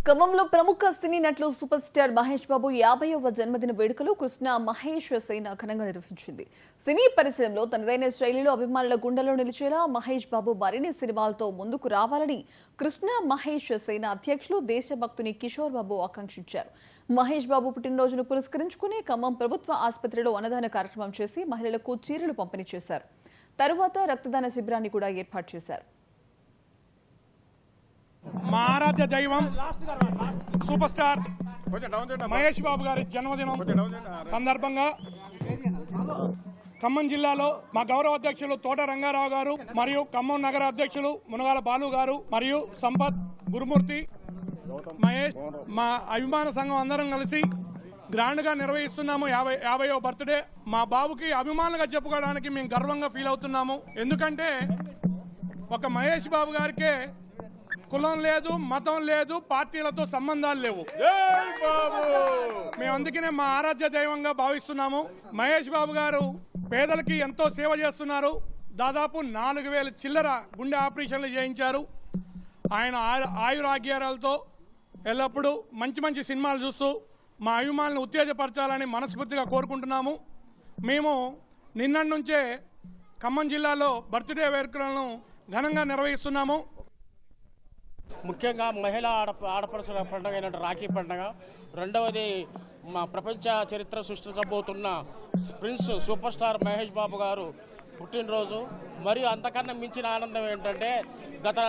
ఖమ్మంలో ప్రముఖ సినీ నటులు సూపర్ స్టార్ మహేష్ బాబు 50వ జన్మదిన వేడుకలు కృష్ణ మహేష్ సేన ఘనంగా నిర్వహించింది. సినీ పరిశ్రమలో తనదైన శైలిలో అభిమానుల గుండెల్లో నిలిచేలా మహేష్ బాబు మరిన్ని సినిమాలతో ముందుకు రావాలని కృష్ణ మహేష్ సేన అధ్యక్షులు దేశభక్తుని కిషోర్ బాబు ఆకాంక్షించారు. మహేష్ బాబు పుట్టినరోజును పురస్కరించుకుని ఖమ్మం ప్రభుత్వ ఆసుపత్రిలో అన్నదాన కార్యక్రమం చేసి మహిళలకు చీరలు పంపిణీ చేశారు. తరువాత రక్తదాన శిబిరాన్ని కూడా ఏర్పాటు చేశారు. మా ఆరాధ్య దైవం సూపర్ స్టార్ మహేష్ బాబు గారి జన్మదినం సందర్భంగా ఖమ్మం జిల్లాలో మా గౌరవ అధ్యక్షులు తోట రంగారావు గారు మరియు ఖమ్మం నగర అధ్యక్షులు మునగాల బాలు గారు మరియు సంపత్ గురుమూర్తి మహేష్ మా అభిమాన సంఘం అందరం కలిసి గ్రాండ్ గా నిర్వహిస్తున్నాము. 50వ బర్త్డే మా బాబుకి అభిమానులుగా చెప్పుకోవడానికి మేము గర్వంగా ఫీల్ అవుతున్నాము. ఎందుకంటే ఒక మహేష్ బాబు గారికే కులం లేదు, మతం లేదు, పార్టీలతో సంబంధాలు లేవు. మేము అందుకనే మా ఆరాధ్య దైవంగా భావిస్తున్నాము. మహేష్ బాబు గారు పేదలకి ఎంతో సేవ చేస్తున్నారు. దాదాపు 4000 చిల్లర గుండె ఆపరేషన్లు చేయించారు. ఆయన ఆయురాగ్యాలతో ఎల్లప్పుడూ మంచి మంచి సినిమాలు చూస్తూ మా అభిమానులను ఉత్తేజపరచాలని మనస్ఫూర్తిగా కోరుకుంటున్నాము. మేము నిన్నటి నుంచే ఖమ్మం జిల్లాలో బర్త్డే వేడుకలను ఘనంగా నిర్వహిస్తున్నాము. ముఖ్యంగా మహిళా ఆడపడుచుల పండుగ అయిన రాఖీ పండుగ, రెండవది మా ప్రపంచ చరిత్ర సృష్టించబోతున్న prince super star Mahesh Babu గారు పుట్టినరోజు. మరియు అంతకన్నా మించిన ఆనందం ఏంటంటే గత